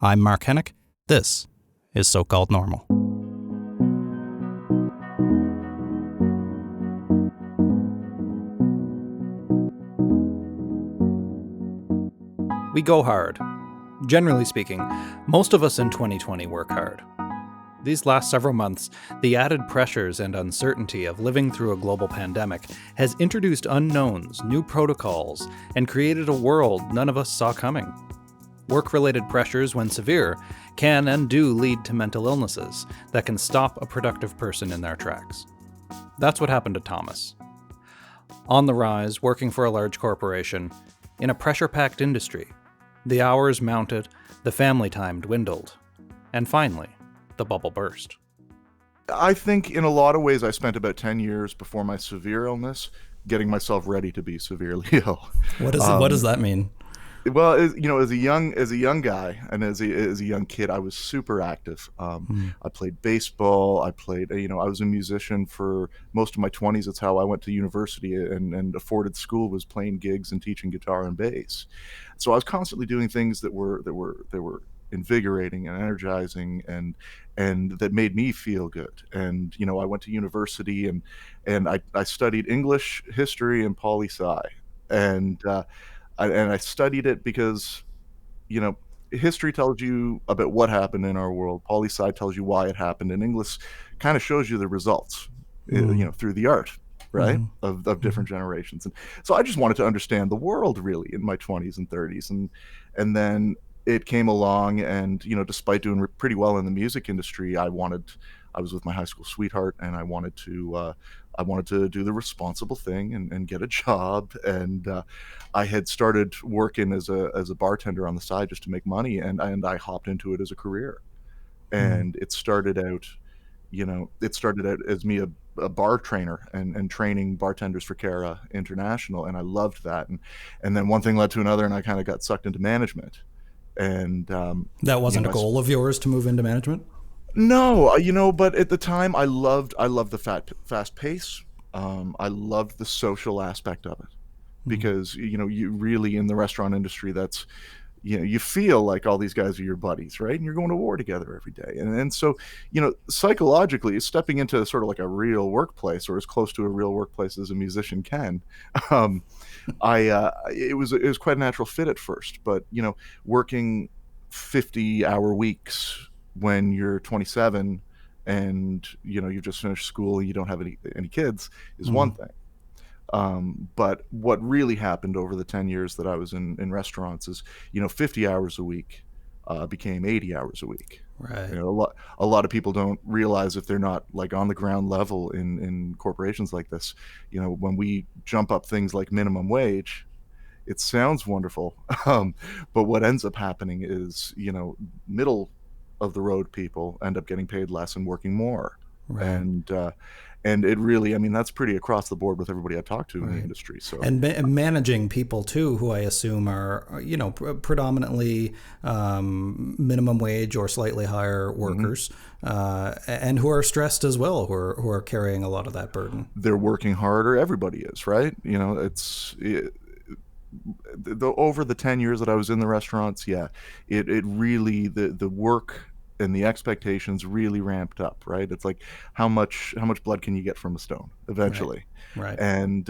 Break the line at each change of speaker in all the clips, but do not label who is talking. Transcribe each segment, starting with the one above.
I'm Mark Hennick. This is So-Called Normal. We go hard. Generally speaking, most of us in 2020 work hard. These last several months, the added pressures and uncertainty of living through a global pandemic has introduced unknowns, new protocols, and created a world none of us saw coming. Work-related pressures, when severe, can and do lead to mental illnesses that can stop a productive person in their tracks. That's what happened to Thomas. On the rise, working for a large corporation, in a pressure-packed industry, the hours mounted, the family time dwindled, and finally, the bubble burst.
I think in a lot of ways I spent about 10 years before my severe illness getting myself ready to be severely ill.
What does that mean?
Well, as a young guy and as a young kid, I was super active. I played baseball. I was a musician for most of my 20s. That's how I went to university and afforded school, was playing gigs and teaching guitar and bass. So I was constantly doing things that were invigorating and energizing and that made me feel good. And I went to university and I studied English, history, and poli-sci. And I studied it because, history tells you about what happened in our world. Poli-sci tells you why it happened, and English kind of shows you the results, through the art, right, of different generations. And so I just wanted to understand the world really in my 20s and 30s, and then it came along, and despite doing pretty well in the music industry, I was with my high school sweetheart, and I wanted to do the responsible thing and get a job. And I had started working as a bartender on the side just to make money, and I hopped into it as a career. And it started out as me a bar trainer and training bartenders for Cara International, and I loved that. And then one thing led to another, and I kind of got sucked into management. And
That wasn't a goal of yours to move into management?
No, but at the time I loved the fast pace. I loved the social aspect of it, because you really, in the restaurant industry, that's you feel like all these guys are your buddies, right? And you're going to war together every day. And so psychologically, stepping into sort of like a real workplace, or as close to a real workplace as a musician can, it was quite a natural fit at first. But working 50-hour weeks when you're 27 and you've just finished school and you don't have any kids is one thing. But what really happened over the 10 years that I was in restaurants is 50 hours a week became 80 hours a week.
Right.
A lot of people don't realize, if they're not like on the ground level in corporations like this, when we jump up things like minimum wage, it sounds wonderful, but what ends up happening is middle of the road people end up getting paid less and working more.
Right.
And it really, that's pretty across the board with everybody I talk to in the industry. So
and managing people too, who I assume are predominantly minimum wage or slightly higher workers, and who are stressed as well, who are carrying a lot of that burden.
They're working harder. Everybody is, right? Over the 10 years that I was in the restaurants, it really, the work and the expectations really ramped up, right? It's like, how much blood can you get from a stone eventually?
Right.
And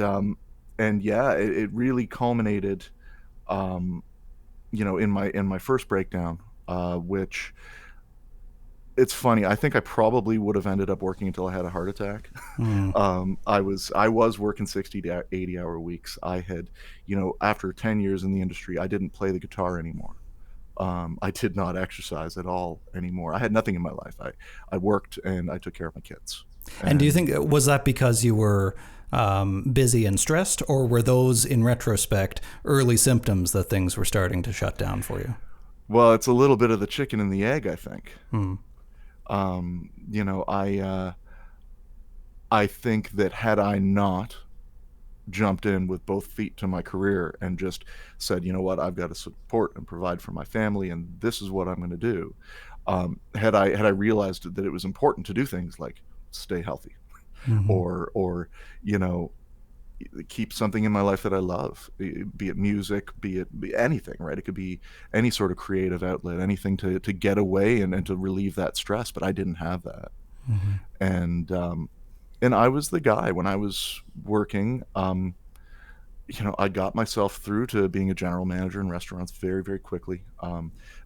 it really culminated, in my first breakdown, which, it's funny. I think I probably would have ended up working until I had a heart attack. I was working 60 to 80-hour weeks. I had, after 10 years in the industry, I didn't play the guitar anymore. I did not exercise at all anymore. I had nothing in my life. I worked and I took care of my kids.
And do you think, was that because you were busy and stressed, or were those, in retrospect, early symptoms that things were starting to shut down for you?
Well, it's a little bit of the chicken and the egg, I think. I think that had I not jumped in with both feet to my career and just said, what, I've got to support and provide for my family, and this is what I'm going to do. Had I realized that it was important to do things like stay healthy, or keep something in my life that I love, be it music, be anything, right? It could be any sort of creative outlet, anything to get away and to relieve that stress. But I didn't have that. And, and I was the guy when I was working, I got myself through to being a general manager in restaurants very, very quickly.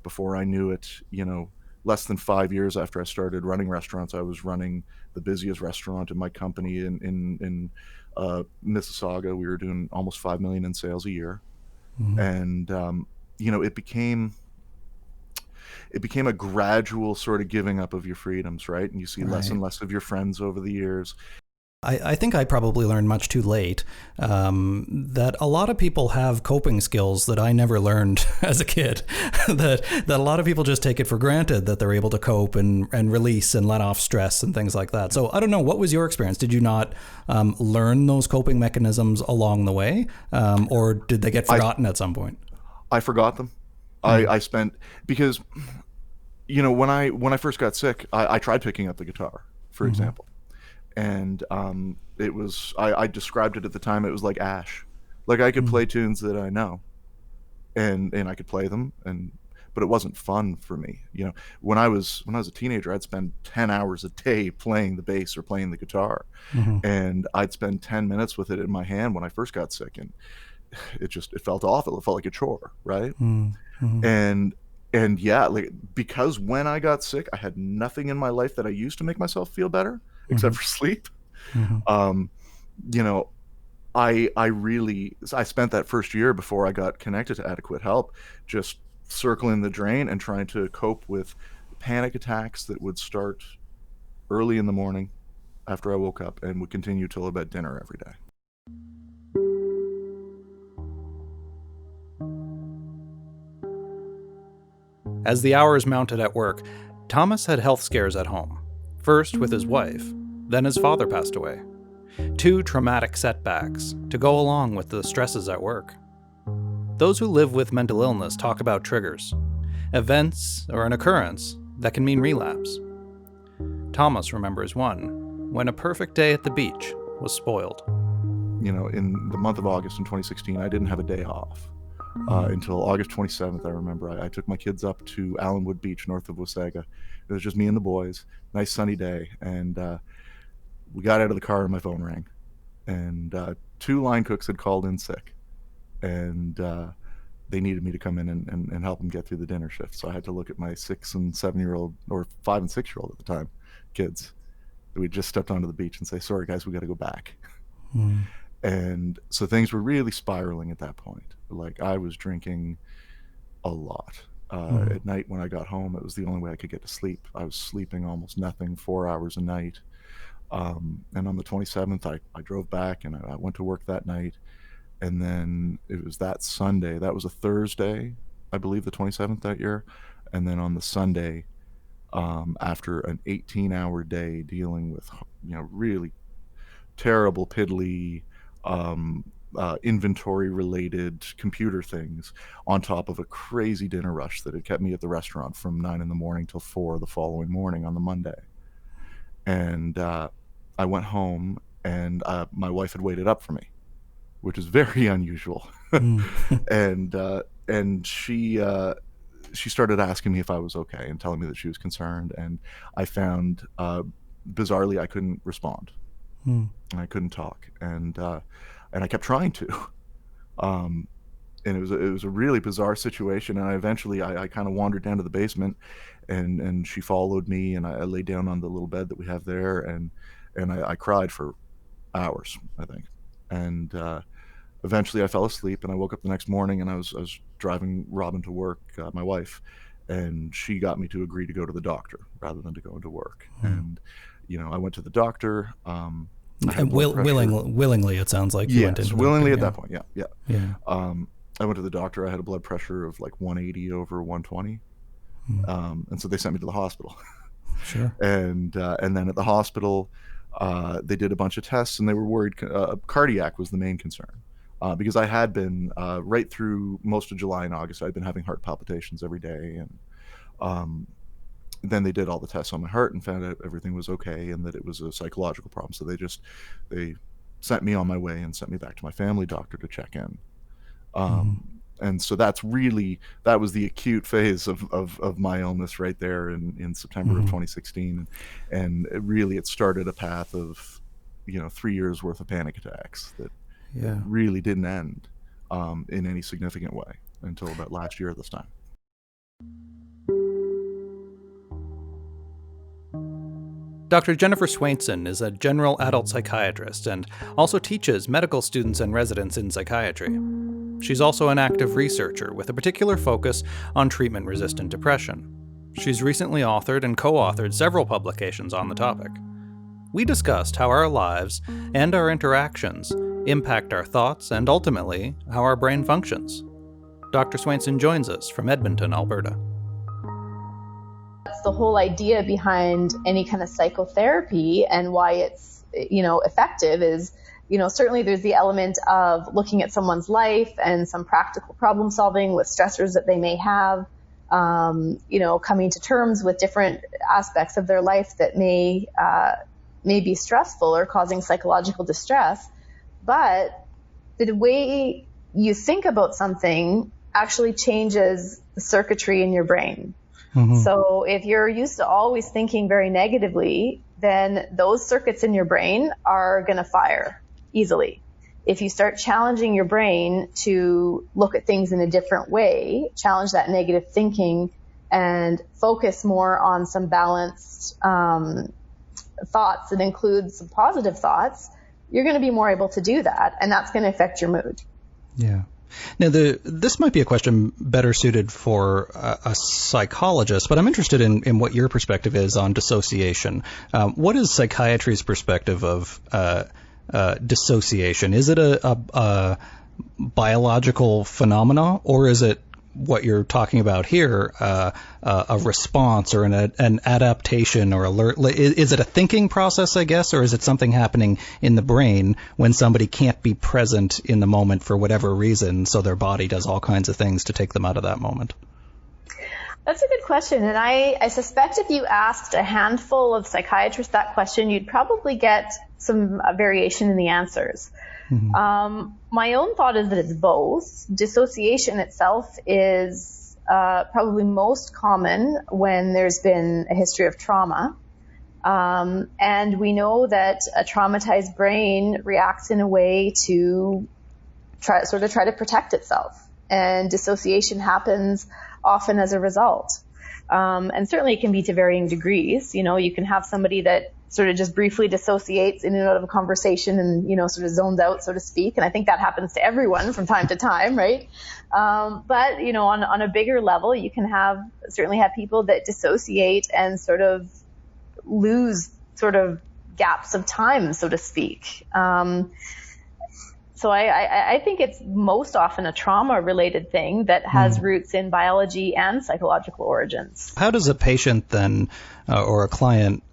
Before I knew it, less than 5 years after I started running restaurants, I was running the busiest restaurant in my company in Mississauga. We were doing almost 5 million in sales a year, and it became a gradual sort of giving up of your freedoms, right? And you see less
Right.
and less of your friends over the years.
I think I probably learned much too late that a lot of people have coping skills that I never learned as a kid. that a lot of people just take it for granted that they're able to cope and release and let off stress and things like that. So I don't know, what was your experience? Did you not learn those coping mechanisms along the way, or did they get
I
forgotten at some point?
I forgot them.
Mm.
I spent because when I first got sick, I tried picking up the guitar, for
Mm-hmm.
example, and it was I described it at the time. It was like ash, like I could
Mm.
play tunes that I know, and I could play them, but it wasn't fun for me. When I was a teenager, I'd spend 10 hours a day playing the bass or playing the guitar,
Mm-hmm.
and I'd spend 10 minutes with it in my hand when I first got sick, and it felt awful. It felt like a chore, right?
Mm-hmm.
and and yeah, like, because when I got sick, I had nothing in my life that I used to make myself feel better
Mm-hmm.
except for sleep.
Mm-hmm.
um you know I spent that first year before I got connected to adequate help just circling the drain and trying to cope with panic attacks that would start early in the morning after I woke up and would continue till about dinner every day.
As the hours mounted at work, Thomas had health scares at home. First with his wife, then his father passed away. Two traumatic setbacks to go along with the stresses at work. Those who live with mental illness talk about triggers, events or an occurrence that can mean relapse. Thomas remembers one when a perfect day at the beach was spoiled.
In the month of August in 2016, I didn't have a day off until August 27th. I remember I took my kids up to Allenwood Beach, north of Wasaga. It was just me and the boys. Nice sunny day, and we got out of the car and my phone rang, and two line cooks had called in sick, and they needed me to come in and help them get through the dinner shift. So I had to look at my 6 and 7 year old, or 5 and 6 year old at the time, kids. We just stepped onto the beach and say, "Sorry guys, we got to go back."
Mm.
And so things were really spiraling at that point. Like, I was drinking a lot.
Mm.
At night when I got home, it was the only way I could get to sleep. I was sleeping almost nothing, 4 hours a night. And on the 27th, I drove back and I went to work that night. And then it was that Sunday. That was a Thursday, I believe, the 27th that year. And then on the Sunday, after an 18-hour day dealing with, really terrible, piddly, inventory related computer things, on top of a crazy dinner rush that had kept me at the restaurant from 9 in the morning till 4 the following morning on the Monday. And I went home, and my wife had waited up for me, which is very unusual.
Mm.
And she started asking me if I was okay and telling me that she was concerned. And I found, bizarrely, I couldn't respond
Mm.
and I couldn't talk, and I kept trying to. Um, and it was a really bizarre situation. And I kind of wandered down to the basement, and she followed me, and I laid down on the little bed that we have there, and I cried for hours, I think. And eventually I fell asleep, and I woke up the next morning, and I was driving Robin to work, my wife, and she got me to agree to go to the doctor rather than to go into work.
Mm.
And I went to the doctor. I had a
And
blood pressure.
willingly, it sounds like you went
Yes,
into the doctor.
willingly at
Yeah.
that point. Yeah, yeah.
Yeah.
I went to the doctor. I had a blood pressure of like 180 over 120,
Mm.
and so they sent me to the hospital.
Sure.
And then at the hospital, they did a bunch of tests, and they were worried cardiac was the main concern, because I had been, right through most of July and August, I'd been having heart palpitations every day. And um, then they did all the tests on my heart and found out everything was okay, and that it was a psychological problem. So they sent me on my way and sent me back to my family doctor to check in.
Mm-hmm.
And so that was the acute phase of my illness right there in September of 2016. And it started a path of, 3 years worth of panic attacks that really didn't end in any significant way until about last year at this time.
Dr. Jennifer Swainson is a general adult psychiatrist and also teaches medical students and residents in psychiatry. She's also an active researcher with a particular focus on treatment-resistant depression. She's recently authored and co-authored several publications on the topic. We discussed how our lives and our interactions impact our thoughts and ultimately how our brain functions. Dr. Swainson joins us from Edmonton, Alberta.
That's the whole idea behind any kind of psychotherapy and why it's, effective is, certainly there's the element of looking at someone's life and some practical problem solving with stressors that they may have, coming to terms with different aspects of their life that may be stressful or causing psychological distress. But the way you think about something actually changes the circuitry in your brain. Mm-hmm. So if you're used to always thinking very negatively, then those circuits in your brain are going to fire easily. If you start challenging your brain to look at things in a different way, challenge that negative thinking and focus more on some balanced thoughts that include some positive thoughts, you're going to be more able to do that. And that's going to affect your mood.
Yeah. Now, this might be a question better suited for a psychologist, but I'm interested in what your perspective is on dissociation. What is psychiatry's perspective of dissociation? Is it a biological phenomena, or is it what you're talking about here, a response or an adaptation or alert? Is it a thinking process, I guess, or is it something happening in the brain when somebody can't be present in the moment for whatever reason, so their body does all kinds of things to take them out of that moment?
That's a good question. And I suspect if you asked a handful of psychiatrists that question, you'd probably get some variation in the answers. Mm-hmm. My own thought is that it's both. Dissociation itself is probably most common when there's been a history of trauma. And we know that a traumatized brain reacts in a way to try to protect itself. And dissociation happens often as a result. And certainly it can be to varying degrees. You can have somebody that sort of just briefly dissociates in and out of a conversation and, sort of zones out, so to speak. And I think that happens to everyone from time to time, right? But, on a bigger level, you can certainly have people that dissociate and sort of lose sort of gaps of time, so to speak. So I think it's most often a trauma-related thing that has roots in biology and psychological origins.
How does a patient then, or a client,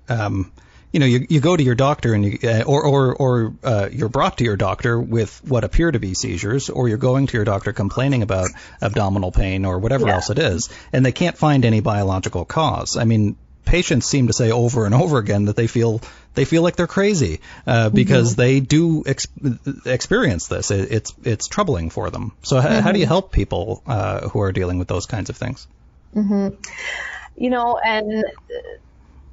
you go to your doctor and you're brought to your doctor with what appear to be seizures, or you're going to your doctor complaining about abdominal pain or whatever else it is, and they can't find any biological cause. I mean, patients seem to say over and over again that they feel like they're crazy because they do experience this. It's troubling for them. So how do you help people who are dealing with those kinds of things?
And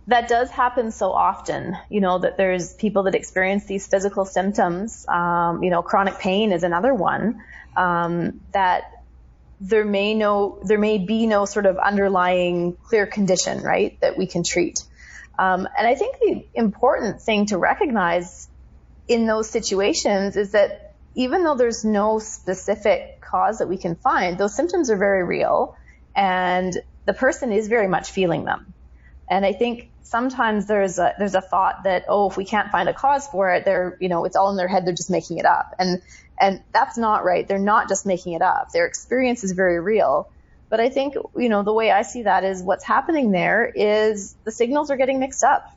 that does happen so often, that there's people that experience these physical symptoms. Chronic pain is another one, that there may be no sort of underlying clear condition, right, that we can treat. And I think the important thing to recognize in those situations is that even though there's no specific cause that we can find, those symptoms are very real and the person is very much feeling them. And I think sometimes there's a thought that, if we can't find a cause for it, it's all in their head, they're just making it up. And that's not right. They're not just making it up. Their experience is very real. But I think, the way I see that is what's happening there is the signals are getting mixed up.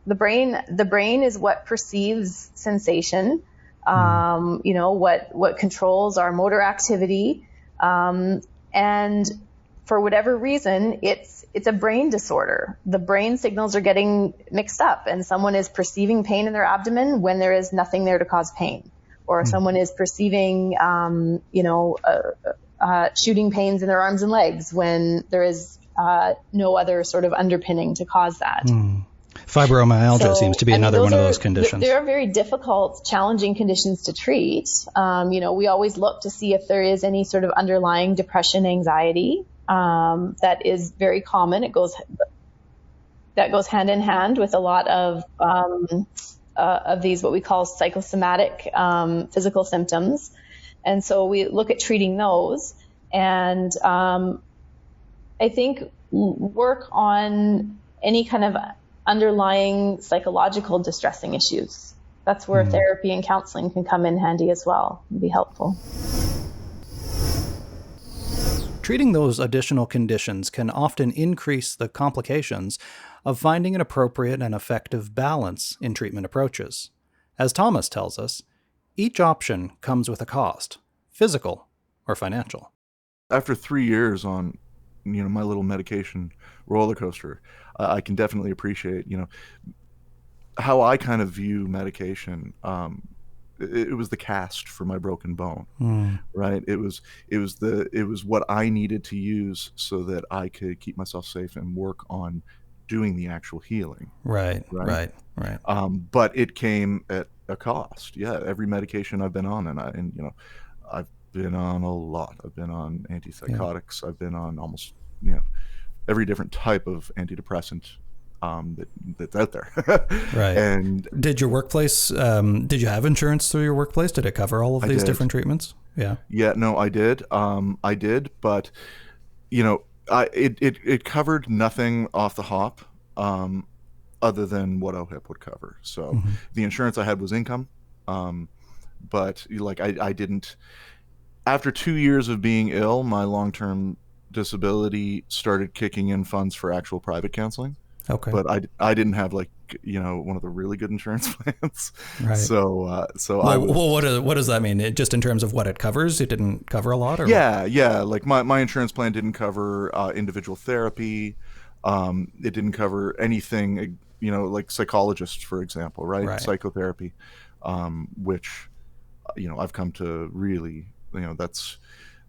The brain is what perceives sensation, what controls our motor activity. And for whatever reason, it's a brain disorder. The brain signals are getting mixed up, and someone is perceiving pain in their abdomen when there is nothing there to cause pain, or someone is perceiving, shooting pains in their arms and legs when there is no other sort of underpinning to cause that.
Fibromyalgia seems to be another one of those conditions.
They are very difficult, challenging conditions to treat. We always look to see if there is any sort of underlying depression, anxiety. That is very common. That goes hand in hand with a lot of these, what we call psychosomatic physical symptoms. And so we look at treating those, and I think work on any kind of underlying psychological distressing issues. That's where therapy and counseling can come in handy as well and be helpful.
Treating those additional conditions can often increase the complications of finding an appropriate and effective balance in treatment approaches. As Thomas tells us, each option comes with a cost, physical or financial.
After 3 years on, my little medication roller coaster, I can definitely appreciate, how I kind of view medication. It was the cast for my broken bone, right? It was what I needed to use so that I could keep myself safe and work on doing the actual healing.
Right.
But it came at a cost. Yeah, every medication I've been on, and I've been on a lot. I've been on antipsychotics. I've been on almost, every different type of antidepressant that's out there.
Right.
And
did your workplace, did you have insurance through your workplace? Did it cover all of these different treatments? Yeah.
Yeah, no, I did. But it covered nothing off the hop, other than what OHIP would cover. So the insurance I had was income. But I didn't, after 2 years of being ill, my long-term disability started kicking in funds for actual private counseling.
Okay.
But I didn't have one of the really good insurance plans.
Right.
So
what does that mean? Just in terms of what it covers, it didn't cover a lot, or
yeah. Like my insurance plan didn't cover individual therapy. It didn't cover anything, like psychologists, for example, right? Psychotherapy, which I've come to really, that's.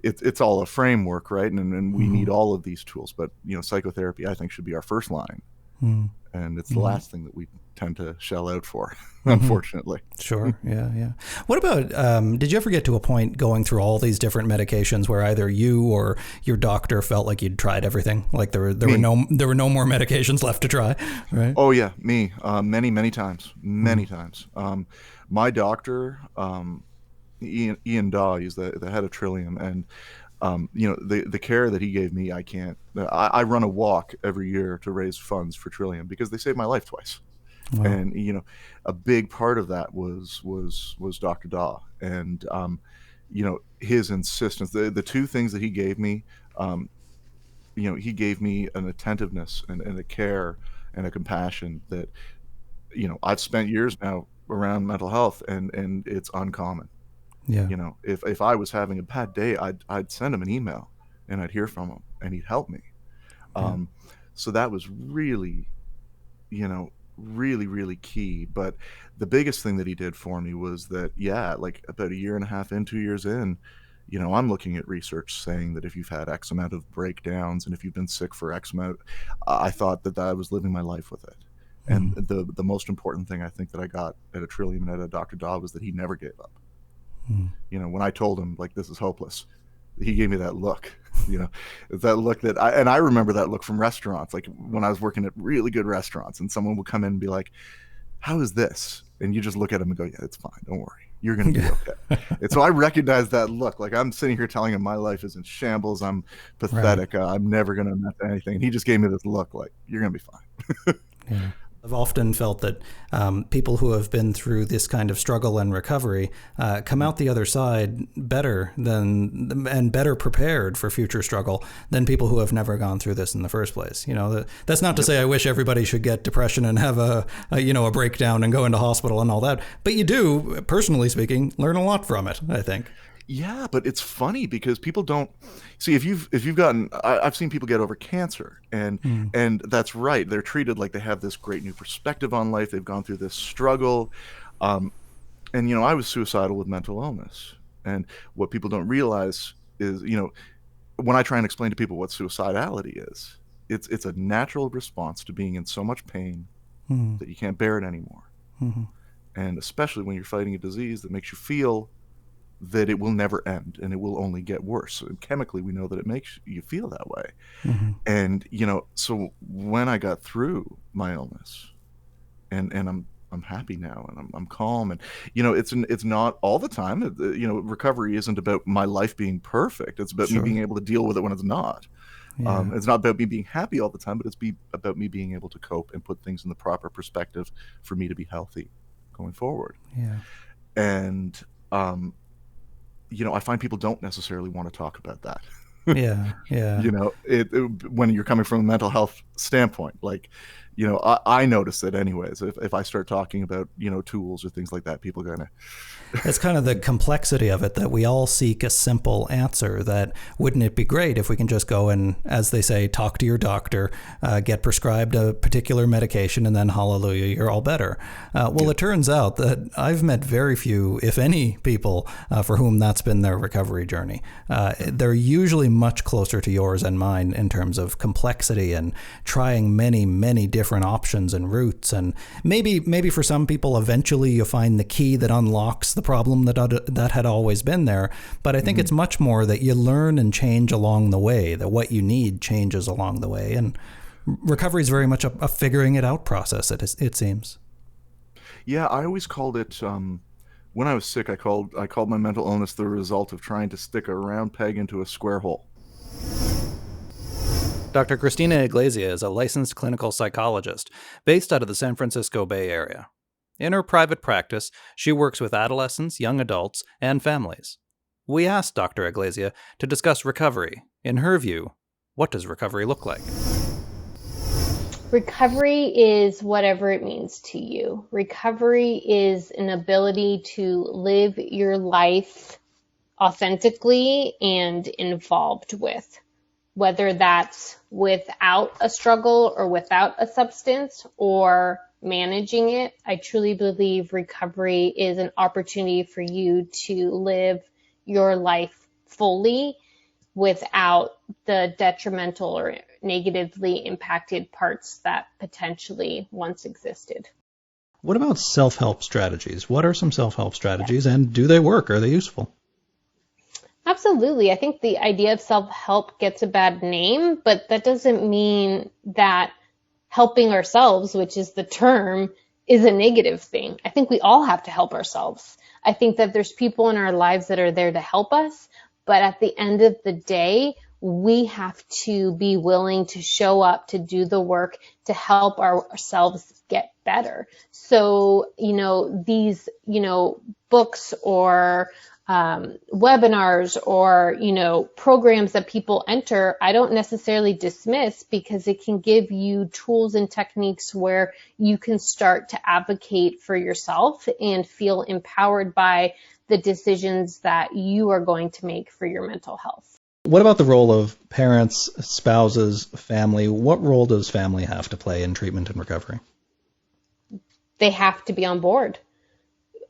It's all a framework, right? And we need all of these tools, but psychotherapy, I think, should be our first line, and it's the last thing that we tend to shell out for, unfortunately.
Sure, yeah. What about? Did you ever get to a point going through all these different medications where either you or your doctor felt like you'd tried everything, like there were no more medications left to try, right?
Oh yeah, me. Many times. My doctor. Ian Daw, he's the head of Trillium, and the care that he gave me, I run a walk every year to raise funds for Trillium because they saved my life twice. Wow. And a big part of that was Dr. Daw, and his insistence. The two things that he gave me, he gave me an attentiveness and a care and a compassion that I've spent years now around mental health, and it's uncommon.
Yeah.
If I was having a bad day, I'd send him an email and I'd hear from him and he'd help me. So that was really, really, really key. But the biggest thing that he did for me was that, like about 1.5 years in, 2 years in, I'm looking at research saying that if you've had X amount of breakdowns and if you've been sick for X amount, I thought that I was living my life with it. And the most important thing I think that I got at a Trillium and at a Dr. Daw was that he never gave up. When I told him like this is hopeless, he gave me that look. That look that I remember that look from restaurants, like when I was working at really good restaurants, and someone would come in and be like, "How is this?" And you just look at him and go, "Yeah, it's fine. Don't worry, you're gonna be okay." And so I recognized that look. Like I'm sitting here telling him my life is in shambles. I'm pathetic. Right. I'm never gonna amount to anything. And he just gave me this look, like you're gonna be fine.
Yeah. I've often felt that people who have been through this kind of struggle and recovery come out the other side better and better prepared for future struggle than people who have never gone through this in the first place. That's not to say I wish everybody should get depression and have a breakdown and go into hospital and all that, but you do, personally speaking, learn a lot from it, I think.
Yeah, but it's funny because people don't see if you've gotten. I've seen people get over cancer, and that's right. They're treated like they have this great new perspective on life. They've gone through this struggle, and I was suicidal with mental illness. And what people don't realize is, when I try and explain to people what suicidality is, it's a natural response to being in so much pain that you can't bear it anymore. And especially when you're fighting a disease that makes you feel that it will never end and it will only get worse. So chemically, we know that it makes you feel that way. And, so when I got through my illness and I'm happy now and I'm calm, and, it's not all the time. Recovery isn't about my life being perfect. It's about me being able to deal with it when it's not. It's not about me being happy all the time, but it's about me being able to cope and put things in the proper perspective for me to be healthy going forward. And, I find people don't necessarily want to talk about that. When you're coming from a mental health standpoint, like, I notice it anyways. If I start talking about, tools or things like that, people are gonna.
It's kind of the complexity of it that we all seek a simple answer. That wouldn't it be great if we can just go and, as they say, talk to your doctor, get prescribed a particular medication, and then hallelujah, you're all better. It turns out that I've met very few, if any, people for whom that's been their recovery journey. They're usually much closer to yours and mine in terms of complexity and trying many, many different options and routes. And maybe for some people, eventually you find the key that unlocks the problem that had always been there. But I think it's much more that you learn and change along the way, that what you need changes along the way. And recovery is very much a figuring it out process, it seems.
Yeah, I always called it, when I was sick, I called my mental illness the result of trying to stick a round peg into a square hole.
Dr. Cristina Iglesia is a licensed clinical psychologist based out of the San Francisco Bay Area. In her private practice, she works with adolescents, young adults, and families. We asked Dr. Iglesia to discuss recovery. In her view, what does recovery look like?
Recovery is whatever it means to you. Recovery is an ability to live your life authentically and involved with, whether that's without a struggle or without a substance or managing it. I truly believe recovery is an opportunity for you to live your life fully without the detrimental or negatively impacted parts that potentially once existed.
What about self-help strategies? What are some self-help strategies, and do they work? Are they useful?
Absolutely. I think the idea of self-help gets a bad name, but that doesn't mean that helping ourselves, which is the term, is a negative thing. I think we all have to help ourselves. I think that there's people in our lives that are there to help us, but at the end of the day, we have to be willing to show up, to do the work, to help ourselves get better. So, these, books or webinars or, programs that people enter, I don't necessarily dismiss, because it can give you tools and techniques where you can start to advocate for yourself and feel empowered by the decisions that you are going to make for your mental health.
What about the role of parents, spouses, family? What role does family have to play in treatment and recovery?
They have to be on board.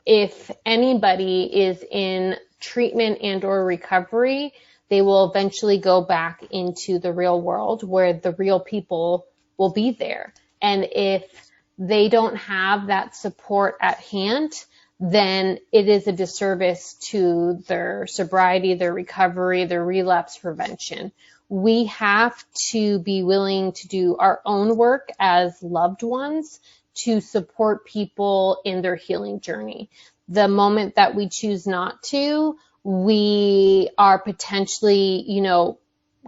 If anybody is in treatment and or recovery, they will eventually go back into the real world where the real people will be there. And if they don't have that support at hand, then it is a disservice to their sobriety, their recovery, their relapse prevention. We have to be willing to do our own work as loved ones to support people in their healing journey. The moment that we choose not to, we are potentially,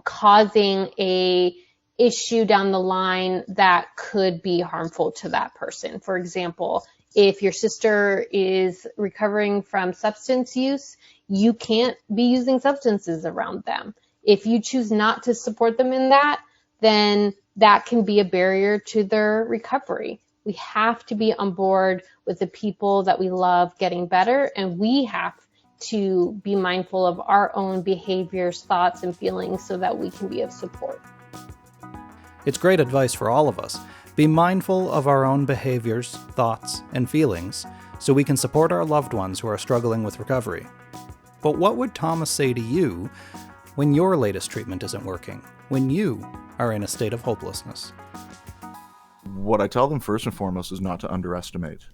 causing a issue down the line that could be harmful to that person. For example, if your sister is recovering from substance use, you can't be using substances around them. If you choose not to support them in that, then that can be a barrier to their recovery. We have to be on board with the people that we love getting better, and we have to be mindful of our own behaviors, thoughts, and feelings so that we can be of support.
It's great advice for all of us. Be mindful of our own behaviors, thoughts, and feelings so we can support our loved ones who are struggling with recovery. But what would Thomas say to you when your latest treatment isn't working, when you are in a state of hopelessness?
What I tell them first and foremost is not to underestimate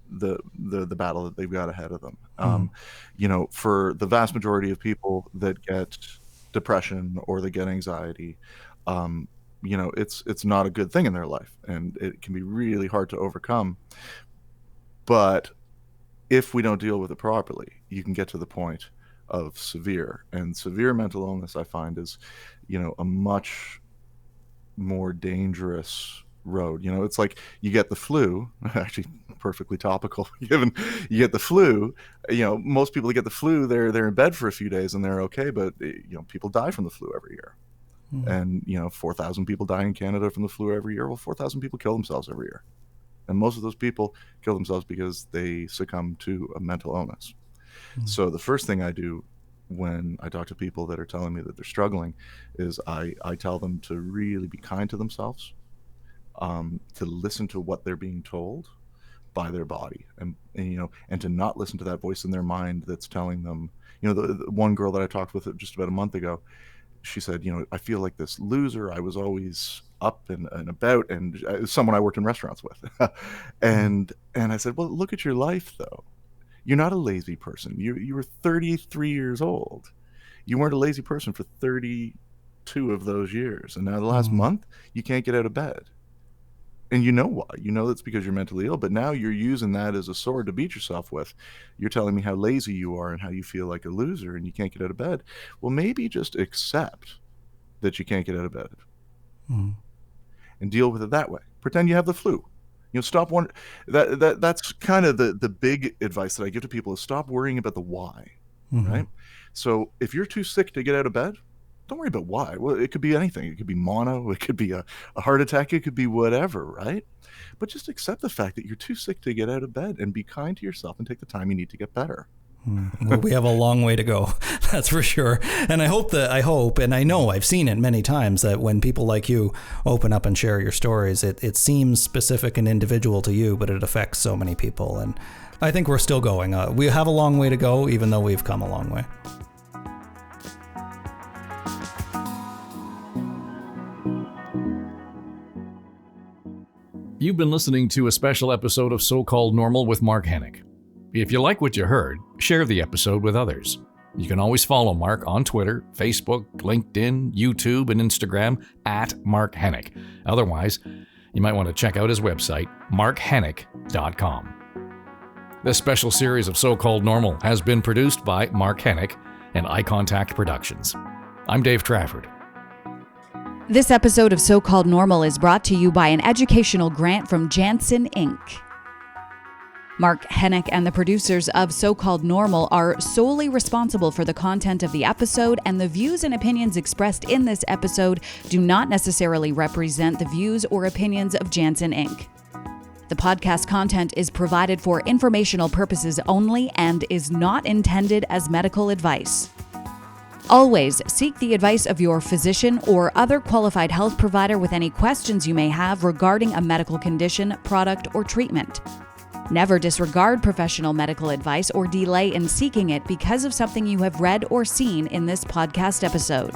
the battle that they've got ahead of them. For the vast majority of people that get depression or that get anxiety, it's not a good thing in their life, and it can be really hard to overcome. But if we don't deal with it properly, you can get to the point of severe mental illness. I find is, a much more dangerous road. It's like you get the flu, actually perfectly topical, given you get the flu, most people that get the flu, they're in bed for a few days and they're okay, but people die from the flu every year. And 4,000 people die in Canada from the flu every year. Well, 4,000 people kill themselves every year, and most of those people kill themselves because they succumb to a mental illness. So the first thing I do when I talk to people that are telling me that they're struggling is I tell them to really be kind to themselves, to listen to what they're being told by their body, and to not listen to that voice in their mind that's telling them. The one girl that I talked with just about a month ago, she said, I feel like this loser. I was always up and about, and someone I worked in restaurants with. and I said, well, look at your life, though. You're not a lazy person. You were 33 years old. You weren't a lazy person for 32 of those years. And now the last month, you can't get out of bed. And you know why. It's because you're mentally ill, but now you're using that as a sword to beat yourself with. You're telling me how lazy you are and how you feel like a loser and you can't get out of bed. Well, maybe just accept that you can't get out of bed and deal with it that way. Pretend you have the flu. Stop wondering. That's kind of the big advice that I give to people is stop worrying about the why, right? So if you're too sick to get out of bed, don't worry about why. Well, it could be anything. It could be mono. It could be a heart attack. It could be whatever, right? But just accept the fact that you're too sick to get out of bed and be kind to yourself and take the time you need to get better.
Well, we have a long way to go, that's for sure. And I hope, and I know I've seen it many times, that when people like you open up and share your stories, it seems specific and individual to you, but it affects so many people. And I think we're still going. We have a long way to go, even though we've come a long way.
You've been listening to a special episode of So-Called Normal with Mark Hennick. If you like what you heard, share the episode with others. You can always follow Mark on Twitter, Facebook, LinkedIn, YouTube, and Instagram at Mark Hennick. Otherwise, you might want to check out his website, markhennick.com. This special series of So-Called Normal has been produced by Mark Hennick and Eye Contact Productions. I'm Dave Trafford.
This episode of So-Called Normal is brought to you by an educational grant from Janssen, Inc. Mark Hennick and the producers of So-Called Normal are solely responsible for the content of the episode, and the views and opinions expressed in this episode do not necessarily represent the views or opinions of Janssen, Inc. The podcast content is provided for informational purposes only and is not intended as medical advice. Always seek the advice of your physician or other qualified health provider with any questions you may have regarding a medical condition, product, or treatment. Never disregard professional medical advice or delay in seeking it because of something you have read or seen in this podcast episode.